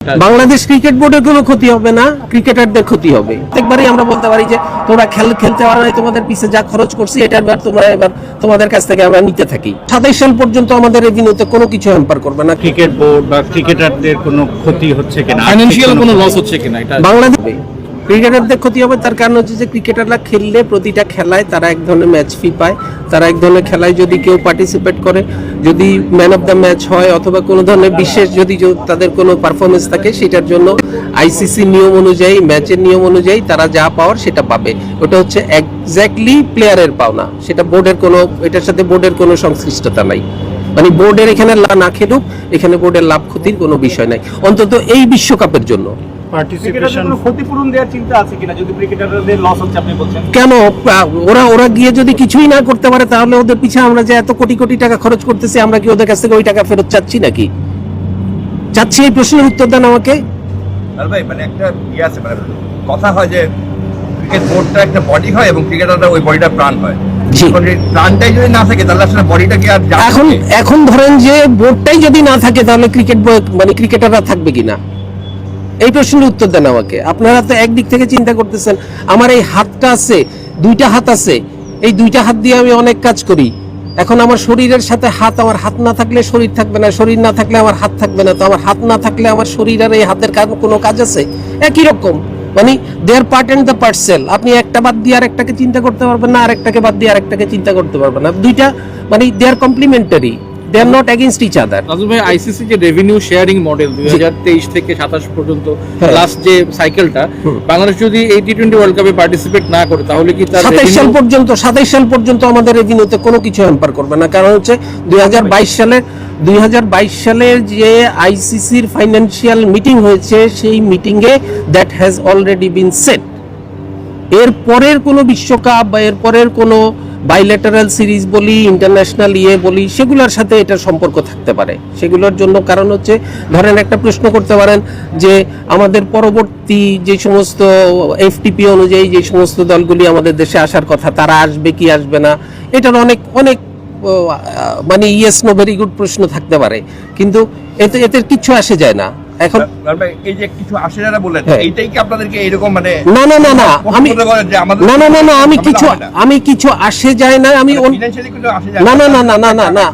Bangladesh cricket বোর্ডের কোনো ক্ষতি হবে না, ক্রিকেটারদের ক্ষতি হবে। প্রত্যেকবারই আমরা বলতে পারি যে তোমরা খেলতে পারো না, তোমাদের পিছে যা খরচ করছি এটা এবার তোমাদের কাছ থেকে আমরা নিতে থাকি। 27 সাল পর্যন্ত আমাদের রেভিনিউতে কোনো কিছু হ্যাম্পার করবে না। ক্রিকেট বোর্ড বা ক্রিকেটারদের কোনো ক্ষতি হচ্ছে কিনা, ফাইন্যান্সিয়াল কোনো লস হচ্ছে কিনা, এটা বাংলাদেশ ক্রিকেটারদের ক্ষতি হবে। তার কারণ হচ্ছে যে ক্রিকেটাররা খেললে প্রতিটা খেলায় তারা এক ধরনের ম্যাচ ফি পায়। তারা এক ধরনের খেলায় যদি কেউ পার্টিসিপেট করে, যদি ম্যান অফ দ্য ম্যাচ হয় অথবা কোনো ধরনের বিশেষ যদি তাদের কোনো পারফরমেন্স থাকে, সেটার জন্য আইসিসি নিয়ম অনুযায়ী, ম্যাচের নিয়ম অনুযায়ী তারা যা পাওয়ার সেটা পাবে। ওটা হচ্ছে এক্স্যাক্টলি প্লেয়ারের পাওনা, সেটা বোর্ডের কোনো, এটার সাথে বোর্ডের কোনো সংশ্লিষ্টতা নাই। মানে বোর্ডের এখানে না খেলুক, এখানে বোর্ডের লাভ ক্ষতির কোনো বিষয় নাই, অন্তত এই বিশ্বকাপের জন্য। ক্ষতিপূরণ দেওয়ার চিন্তা আছে কিনা, যদি ক্রিকেটারদের লস হচ্ছে আপনি বলছেন? কেন ওরা গিয়ে যদি কিছুই না করতে পারে, তাহলে ওদের পিছনে আমরা যে এত কোটি কোটি টাকা খরচ করতেছি, আমরা কি ওদের কাছ থেকে ওই টাকা ফেরত চাচ্ছি নাকি? চাচ্ছি? এই প্রশ্নের উত্তর দেন আমাকে। ভাই মানে একটা আছে, মানে কথা হয় যে ক্রিকেট বোর্ডটা একটা বডি হয় এবং ক্রিকেটাররা ওই বডিটা প্রাণ হয়। প্রাণটাই যদি না থাকে তাহলে আসলে বডিটা কি আর এখন ধরেন যে বোর্ডটাই যদি না থাকে, তাহলে মানে ক্রিকেটাররা থাকবে কিনা, এই প্রশ্নের উত্তর দেন আমাকে। আপনারা তো একদিক থেকে চিন্তা করতেছেন, আমার এই হাতটা আছে, দুইটা হাত আছে, এই দুইটা হাত দিয়ে আমি অনেক কাজ করি। এখন আমার শরীরের সাথে হাত, আমার হাত না থাকলে শরীর থাকবে না, শরীর না থাকলে আমার হাত থাকবে না। তো আমার হাত না থাকলে আমার শরীর আর এই হাতের কোনো কাজ আছে? একই রকম, মানে their part and the parcel. আপনি একটা বাদ দিয়ে আরেকটাকে চিন্তা করতে পারবেন না, আরেকটাকে বাদ দিয়ে আরেকটাকে চিন্তা করতে পারবেন না। দুইটা মানে they're complementary, they are not against each other. Nazmul ভাই, আইসিসি যে রেভিনিউ শেয়ারিং মডেল 2023 থেকে 27 পর্যন্ত লাস্ট যে সাইকেলটা, বাংলাদেশ যদি এই টি20 ওয়ার্ল্ড কাপে পার্টিসিপেট না করে, তাহলে কি তার 27 সাল পর্যন্ত আমাদের রেভিনিউতে কোনো কিছু হ্যাম্পার করবে না। কারণ হচ্ছে 2022 সালের যে আইসিসির ফাইন্যান্সিয়াল মিটিং হয়েছে, সেই মিটিংয়ে that has already been set. এর পরের কোনো বিশ্বকাপ বা এর পরের কোনো বাইলেটারাল সিরিজ বলি, ইন্টারন্যাশনাল বলি, সেগুলোর সাথে এটার সম্পর্ক থাকতে পারে। সেগুলোর জন্য কারণ হচ্ছে, ধরেন একটা প্রশ্ন করতে পারেন যে আমাদের পরবর্তী যে সমস্ত এফটিপি অনুযায়ী যে সমস্ত দলগুলি আমাদের দেশে আসার কথা, তারা আসবে কি আসবে না, এটার অনেক মানে ইয়েস নো ভেরি গুড প্রশ্ন থাকতে পারে, কিন্তু এতে কিছু আসে যায় না। এখন এই যে কিছু আসে যারা বলেন, এইটাই কি আপনাদেরকে এরকম মানে আমি কিছু আসে যায় না, আমি না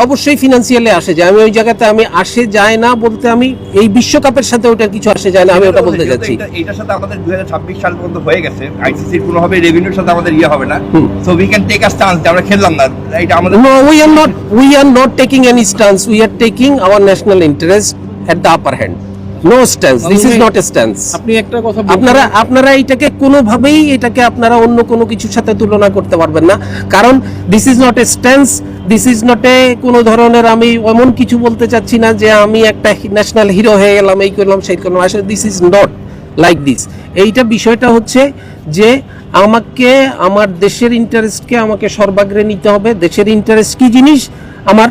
অবশ্যই ফিনান্সিয়ালি আসে যায়। আমি ওই জায়গাতে আমি আসে যায় না বলতে, আমি এই বিশ্বকাপের সাথে ওটা কিছু আসে যায় না, আমি ওটা বলতে যাচ্ছি। এটার সাথে আমাদের 2026 সাল পর্যন্ত হয়ে গেছে, আইসিসির কোনো ভাবে রেভিনিউর সাথে আমাদের হবে না, so we can take a stance যে আমরা খেললাম না। এটা আমাদের we are not taking any stance, we are taking our national interest at the upper hand. No stance, this is not a stance. আপনি একটা কথা আপনারা এটাকে কোনোভাবেই এটাকে আপনারা অন্য কোনো কিছুর সাথে তুলনা করতে পারবেন না, কারণ this is not a stance, this is not a কোনো ধরনের, আমি এমন কিছু বলতে চাচ্ছি না যে আমি একটা ন্যাশনাল হিরো হয়ে গেলাম, এই করলাম সেই করলাম। আসলে this is not like this. এইটা বিষয়টা হচ্ছে যে আমাকে আমার দেশের ইন্টারেস্টকে আমাকে সর্বাগ্রে নিতে হবে। দেশের ইন্টারেস্ট কি জিনিস? আমার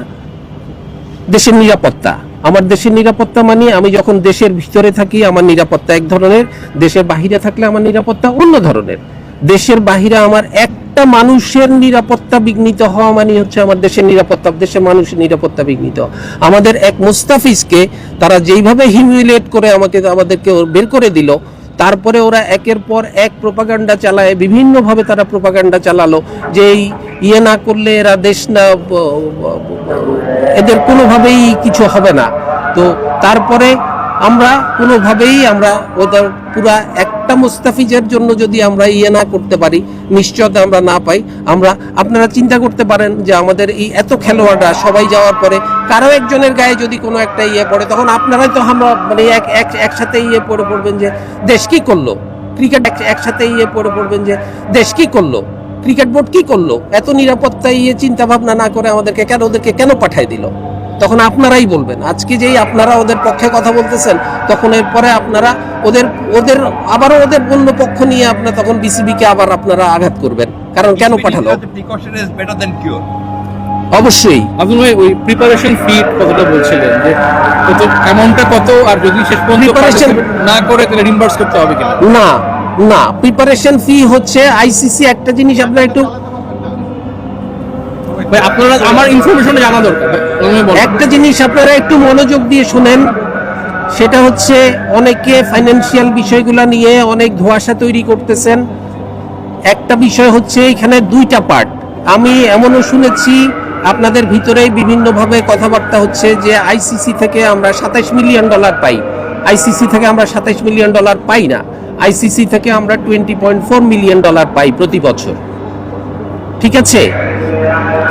দেশের নিরাপত্তা। আমার দেশের নিরাপত্তা মানে আমি যখন দেশের ভিতরে থাকি আমার নিরাপত্তা এক ধরনের, দেশের বাহিরে থাকলে আমার নিরাপত্তা অন্য ধরনের। দেশের বাহিরে আমার একটা মানুষের নিরাপত্তা বিঘ্নিত হওয়া মানে হচ্ছে আমার দেশের নিরাপত্তা, দেশের মানুষের নিরাপত্তা বিঘ্নিত। আমাদের এক মুস্তাফিজকে তারা যেইভাবে হিউমিলিয়েট করে আমাদেরকে বের করে দিল, তারপরে ওরা একের পর এক প্রোপাগান্ডা চালায়, বিভিন্নভাবে তারা প্রোপাগান্ডা চালালো যে না করলে এরা দেশ না, এদের কোনোভাবেই কিছু হবে না। তো তারপরে আমরা কোনোভাবেই আমরা ওদের পুরা একটা মুস্তাফিজের জন্য যদি আমরা না করতে পারি, নিশ্চয়তা আমরা না পাই, আপনারা চিন্তা করতে পারেন যে আমাদের এই এত খেলোয়াড়রা সবাই যাওয়ার পরে কারো একজনের গায়ে যদি কোনো একটা পড়ে, তখন আপনারাই তো আমরা মানে একসাথে পড়ে পড়বেন যে দেশ কি করলো, ক্রিকেট একসাথে পড়ে পড়বেন যে দেশ কি করলো, ক্রিকেট বোর্ড কি করলো, এত নিরাপত্তা চিন্তা ভাবনা না করে ওদেরকে কেন পাঠায় দিল। তখন আপনারাই বলবেন। আজকে যেই আপনারা ওদের পক্ষে কথা বলতেছেন, তখন এরপরে আপনারা ওদের আবারও ওদের অন্য পক্ষ নিয়ে আপনারা তখন বিসিবিকে আবার আপনারা আঘাত করবেন, কারণ কেন পাঠালো। অবশ্যই আব্দুল ভাই, ওই প্রিপারেশন ফি কতটা বলছিলেন, যে কত অ্যামাউন্টটা কত, আর যদি শেষ পর্যন্ত না করে তাহলে রিম্বার্স করতে হবে কিনা? না প্রিপারেশন ফি হচ্ছে আইসিসি একটা জিনিস, আপনারা একটু আপনারা আমার ইনফরমেশন জানা দরকার। একটা জিনিস আপনারা একটু মনোযোগ দিয়ে শুনেন, সেটা হচ্ছে অনেকে ফাইন্যান্সিয়াল বিষয়গুলো নিয়ে অনেক ধোঁয়াশা তৈরি করতেছেন। একটা বিষয় হচ্ছে এখানে দুইটা পার্ট। আমি এমনও শুনেছি আপনাদের ভিতরেই বিভিন্নভাবে কথাবার্তা হচ্ছে যে আইসিসি থেকে আমরা $27 মিলিয়ন পাই। আইসিসি থেকে আমরা $27 মিলিয়ন পাই না, আইসিসি থেকে আমরা $20.4 মিলিয়ন পাই প্রতি বছর। ঠিক আছে,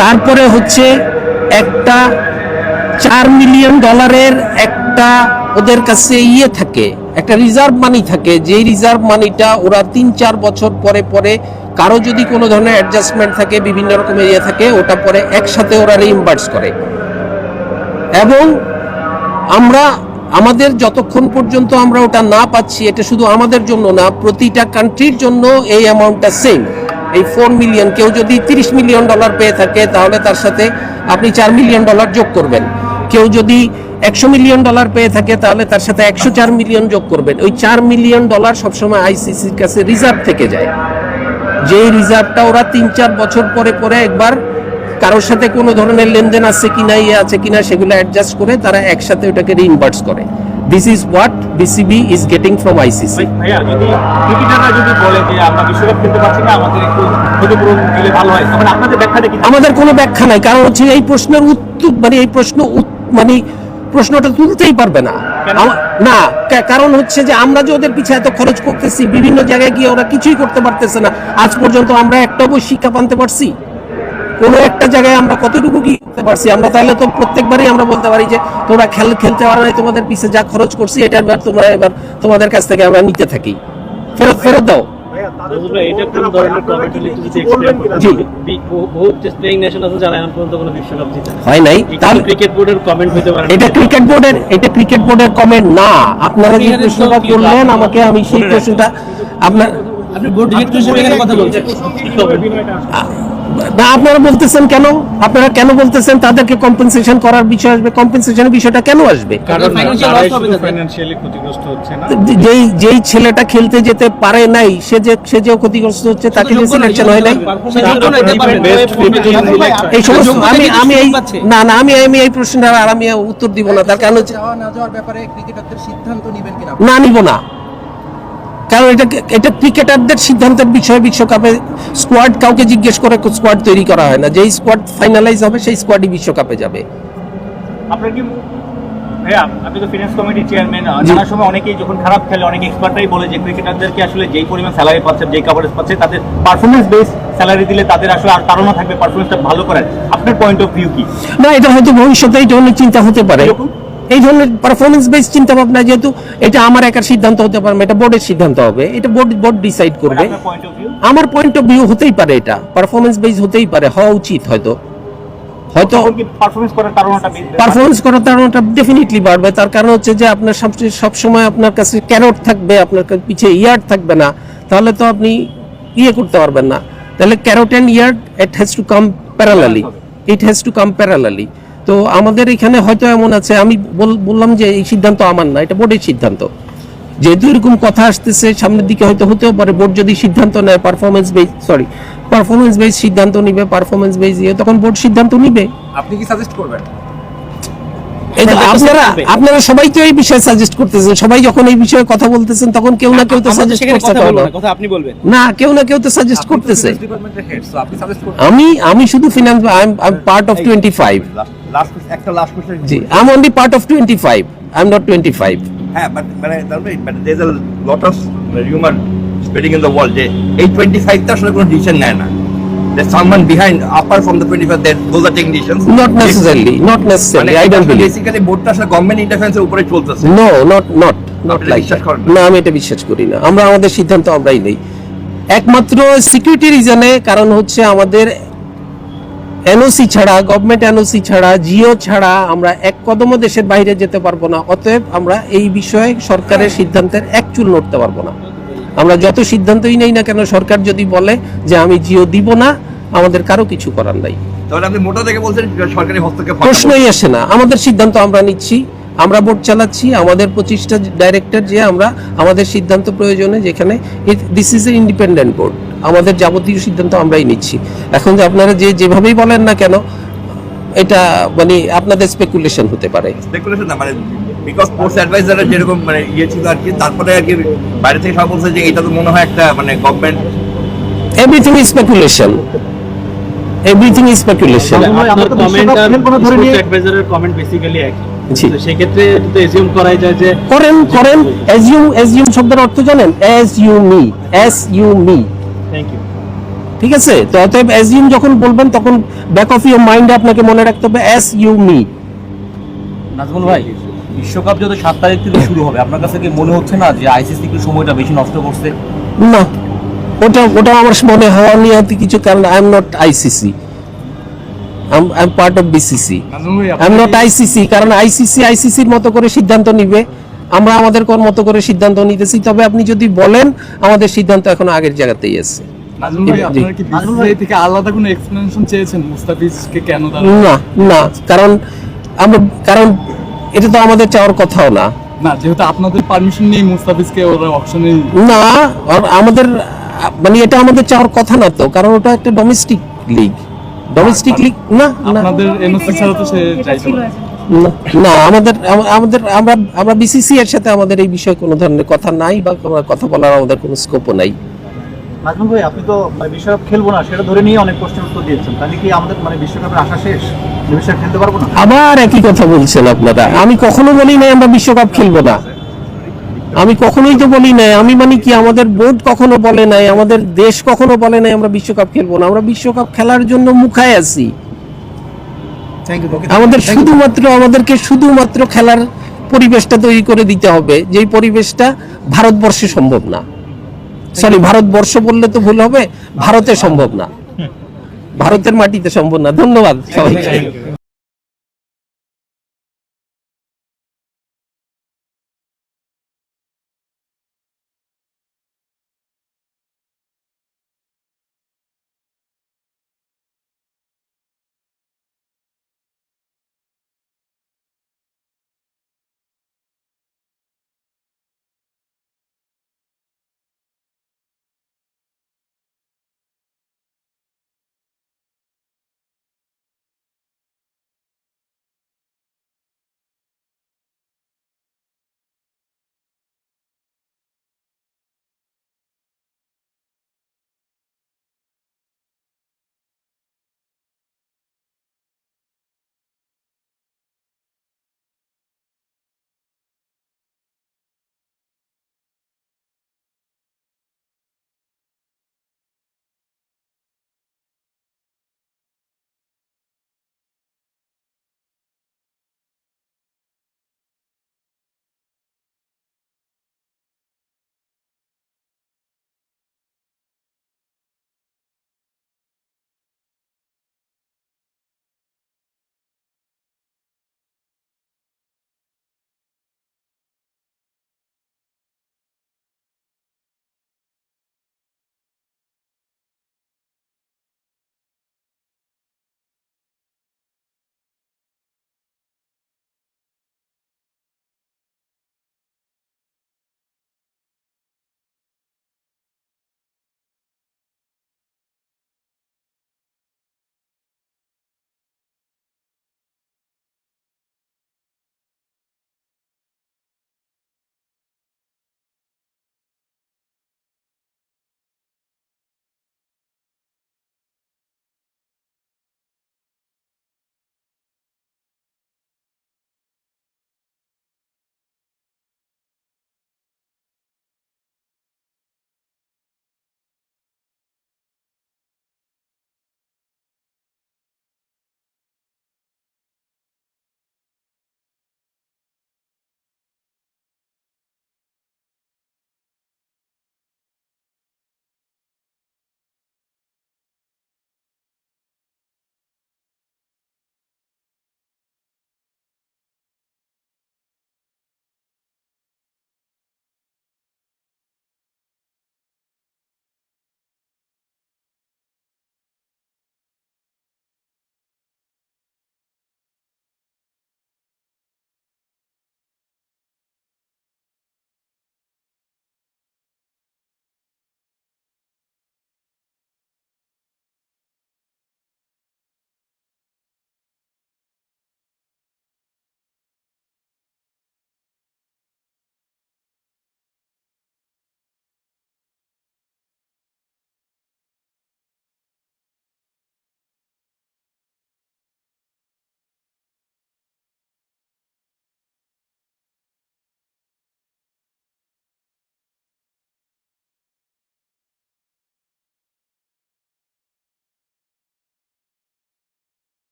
তারপরে হচ্ছে একটা $4 মিলিয়ন একটা ওদের কাছে থাকে, একটা রিজার্ভ মানি থাকে, যেই রিজার্ভ মানিটা ওরা 3-4 বছর পরে পরে কারো যদি কোনো ধরনের অ্যাডজাস্টমেন্ট থাকে, বিভিন্ন রকমের থাকে, ওটা পরে একসাথে ওরা রিইম্বার্স করে। এবং আমরা আমাদের যতক্ষণ পর্যন্ত আমরা ওটা না পাচ্ছি, এটা শুধু আমাদের জন্য না, প্রতিটা কান্ট্রির জন্য এই অ্যামাউন্টটা সেম। এই $4 মিলিয়ন, কেউ যদি $30 মিলিয়ন পেয়ে থাকে তাহলে তার সাথে আপনি $4 মিলিয়ন যোগ করবেন। কেউ যদি $100 মিলিয়ন পেয়ে থাকে তাহলে তার সাথে $104 মিলিয়ন যোগ করবেন। ওই $4 মিলিয়ন সবসময় আইসিসির কাছে রিজার্ভ থেকে যায়, যেই রিজার্ভটা ওরা 3-4 বছর পরে পরে একবার কারোর সাথে কোনো ধরনের লেনদেন আছে কিনা, আছে কিনা, সেগুলো অ্যাডজাস্ট করে তারা একসাথে ওটাকে রিইম্বার্স করে। This is what BCB is getting from ICC. ভাইয়া, যদি ক্রিকেটাররা যদি বলে যে আমরা বিশ্বকাপ খেলতে পারছি না, আমাদের একটু ক্ষতিপূরণ দিলে ভালো হয়, তখন আপনাদের ব্যাখ্যাটা কি? আমাদের কোনো ব্যাখ্যা নাই, কারণ হচ্ছে এই প্রশ্নের উত্তর প্রশ্নটা তুলতেই পারবে না। না, কারণ হচ্ছে যে আমরা যে ওদের পিছিয়ে এত খরচ করতেছি, বিভিন্ন জায়গায় গিয়ে ওরা কিছুই করতে পারতেছে না। আজ পর্যন্ত আমরা একটা শিক্ষা আনতে পারছি কোনো একটা জায়গায়? আমরা কতটুকু কি করতে পারছি? আমরা তাহলে তো প্রত্যেকবারই আমরা বলতে পারি যে তোমরা খেলতে পারো না, তোমাদের পিছে যা খরচ করছি এটা তোমরা এবার তোমাদের কাছ থেকে আমরা নিতে থাকি, ফেরত দাও। এটা কোন ধরনের কমেন্ট হলে যদি এক্সপ্লেইন করেন? জি, বহুত প্লেইং নেশন আছে যারা এখন পর্যন্ত কোনো বিশ্বকাপ জিতে হয় নাই, তাহলে ক্রিকেট বোর্ডের কমেন্ট হতে পারে? এটা ক্রিকেট বোর্ডের কমেন্ট না। আপনারা যে প্রশ্নটা করলেন আমাকে, আমি সেই প্রশ্নটা আপনি বোর্ড ডিরেক্টর হিসেবে এখানে কথা বলছেন, না আপনারা বলতেছেন কেন? আপনারা কেন বলতেছেন তাদেরকে কম্পেনসেশন করার বিষয় আসবে? কম্পেনসেশনের বিষয়টা কেন আসবে? কারণ ফাইনান্সিয়ালি ক্ষতিগ্রস্ত হচ্ছে না। যেই ছেলেটা খেলতে যেতে পারে নাই, সে যে ক্ষতিগ্রস্ত হচ্ছে, তাকে যে সিলেকশন হয় নাই, এই সমস্ত আমি এই প্রশ্নটা আর আমি উত্তর দিব না। তার কারণ হচ্ছে যাওয়া না যাওয়ার ব্যাপারে ক্রিকেটারদের সিদ্ধান্ত নেবেন কিনা? না, নিব না, কারণ এটা ক্রিকেটারদের সিদ্ধান্তের বিষয়। বিশ্বকাপে স্কোয়াড কাউকে জিজ্ঞেস করে স্কোয়াড তৈরি করা হয় না, যেই স্কোয়াড ফাইনালাইজ হবে সেই স্কোয়াডই বিশ্বকাপে যাবে। আপনার কি ভাইয়া, আপনি তো ফিনান্স কমিটির চেয়ারম্যান, জানার সময় অনেকেই যখন খারাপ খেলে অনেক এক্সপার্টরাই বলে যে ক্রিকেটারদেরকে আসলে যেই পরিমাণ স্যালারি পাচ্ছে, যেই কভারেজ পাচ্ছে, তাদের পারফরমেন্স বেস স্যালারি দিলে তাদের আসলে আর তাড়না থাকবে পারফরমেন্সটা ভালো করার। আপনার পয়েন্ট অফ ভিউ কি? না, এটা হয়তো ভবিষ্যতে এই ধরনের চিন্তা হতে পারে, এই ধরনের পারফরমেন্স বেস চিন্তা ভাবনা, যেহেতু এটা আমার একার সিদ্ধান্ত হতে পারে না, এটা বোর্ডের সিদ্ধান্ত হবে, এটা বোর্ড ডিসাইড করবে। আমার পয়েন্ট অফ ভিউ হতেই পারে, এটা পারফরমেন্স বেস হতেই পারে, হওয়া উচিত। হয়তো পারফরমেন্স করার তাড়নাটা ডেফিনেটলি বাড়বে। তার কারণ হচ্ছে যে আপনার সবসময় আপনার কাছে ক্যারট থাকবে, আপনার পিছে ইয়ার্ড থাকবে না, তাহলে তো আপনি করতে পারবেন না। তাহলে carrot and yard it has to come parallelly. তো আমাদের এখানে হয়তো এমন আছে, আমি বললাম যে এই সিদ্ধান্ত আমার না, এটা বোর্ডের সিদ্ধান্ত। যেহেতু এরকম কথা আসতেছে সামনের দিকে, হয়তো হতেও পারে বোর্ড যদি সিদ্ধান্ত নেয় পারফরমেন্স বেস সিদ্ধান্ত নিবে, পারফরমেন্স বেস দিয়ে তখন বোর্ড সিদ্ধান্ত নিবে। আপনি কি সাজেস্ট করবেন? আপনারা সবাই তো এই বিষয়ে সাজেস্ট করতেছেন, সবাই যখন এই বিষয়ে কথা বলতেছেন তখন কেউ না কেউ তো সাজেস্ট করতে পারে না, কেউ না কেউ তো সাজেস্ট করতেছে। আমি শুধু finance, I am part of 25। একটা লাস্ট কোশ্চেন। জি, I am only part of 25, I am not 25। হ্যাঁ, but there is a lot of rumour spreading in the world যে এই 25 টা আসলে কোনো ডিসিশন নেয় না। There's someone behind, apart from the 25, that those are taking decisions. Not necessarily. I don't believe. Basically, boardটা আসলে government ইন্টারফারেন্সের উপরে চলতেছে। No, not like বিশ্বাস that. করেন না? না, আমি এটা বিশ্বাস করি না। আমরা আমাদের সিদ্ধান্ত আমরাই নেই, একমাত্র সিকিউরিটি রিজনে। কারণ হচ্ছে আমাদের এনওসি ছাড়া, গভর্নমেন্ট এনওসি ছাড়া, জিও ছাড়া আমরা এক কদমও দেশের বাইরে যেতে পারবো না। অতএব আমরা এই বিষয়ে সরকারের সিদ্ধান্তের এক চুল নড়তে পারবো না। আমরা যত সিদ্ধান্তই নেই না কেন, সরকার যদি বলে যে আমি জিও দিব না, আমাদের কারো কিছু করার নাই। তাহলে আপনি মোটা থেকে বলছেন সরকারি হস্তক্ষেপ প্রশ্নই আসে না। আমাদের সিদ্ধান্ত আমরা নিচ্ছি, আমরা বোর্ড চালাচ্ছি, আমাদের 25টা ডাইরেক্টর, যে আমরা আমাদের সিদ্ধান্ত প্রয়োজনে, যেখানে this is a independent board, আমাদের যাবতীয় সিদ্ধান্ত আমরাই নিচ্ছি। এখন যে আপনারা যেভাবেই বলেন না কেন, এটা আপনাদের স্পেকুলেশন হতে পারে। স্পেকুলেশন না, বিকজ স্পোর্টস অ্যাডভাইজারের যেরকম মানে ইয়ে ছিল আর কি, তারপরে আর কি বাইরে থেকে সব বলছে যে এটা তো মনে হয় একটা মানে government everything is speculation, everything is speculation. আপনার কমেন্ট আর স্পোর্টস অ্যাডভাইজারের কমেন্ট বেসিক্যালি একই। জি। তো সেই ক্ষেত্রে তো এজিউম করাই যায় যে করেন অ্যাজিউম শব্দের অর্থ জানেন? As you me, thank you. ঠিক আছে? তো অতএব অ্যাজিউম যখন বলবেন তখন ব্যাক অফ ইউর মাইন্ডে আপনাকে মনে রাখতে হবে অ্যাজ ইউ মি। নাজমুল ভাই, বিশ্বকাপ যত 7 তারিখ থেকে শুরু হবে, আপনার কাছে কি মনে হচ্ছে না যে আইসিসি কি সময়টা বেশি নষ্ট করছে? না, ওটা আমার মনে হওয়া নিয়ে কিছু, কারণ I am not ICC, I am part of BCC, I am not ICC. কারণ আইসিসির মতো করে সিদ্ধান্ত নিবে, আমরা আমাদের মতো করে সিদ্ধান্ত নিতেছি। তবে আপনি যদি বলেন আমাদের সিদ্ধান্ত এখন আগের জায়গাতেই আছে। নাজমুল ভাই, আপনারা কি বিসিসিআই থেকে আলাদা কোনো এক্সপ্লেনেশন চেয়েছেন মুস্তাফিজকে কেন তারা? না, কারণ এটা তো আমাদের চাওয়ার কথাও না। না, যেহেতু আপনাদের পারমিশন নেই মুস্তাফিজকে ওরা অপশনে। না, আমাদের মানে এটা আমাদের চাওয়ার কথা না তো, কারণ ওটা একটা ডোমেস্টিক লিগ না। আপনাদের এনওসি ছাড়া তো সে চাইতো না। না, আমরা বিসিসি এর সাথে আমাদের এই বিষয়ে কোনো ধরনের কথা নাই, বা কথা বলার আমাদের কোনো স্কোপও নাই। নাজমুল ভাই, আপনি তো বিশ্বকাপ খেলবো না সেটা ধরে নিয়ে অনেক প্রশ্নের উত্তর দিয়েছেন, তাহলে কি আমাদের বিশ্বকাপের আশা শেষ? বিশ্বকাপ খেলতে পারবো না? আবার একই কথা বলছেন আপনারা। আমি কখনো বলি নাই আমরা বিশ্বকাপ খেলবো না, আমি কখনোই তো বলি নাই। আমি মানে কি, আমাদের বোর্ড কখনো বলে নাই, আমাদের দেশ কখনো বলে নাই আমরা বিশ্বকাপ খেলবো না। আমরা বিশ্বকাপ খেলার জন্য মুখায় আছি। আমাদেরকে শুধুমাত্র খেলার পরিবেশটা তৈরি করে দিতে হবে, যেই পরিবেশটা ভারতবর্ষে সম্ভব না। সরি, ভারতবর্ষ বললে তো ভুল হবে, ভারতে সম্ভব না, ভারতের মাটিতে সম্ভব না। ধন্যবাদ সবাইকে।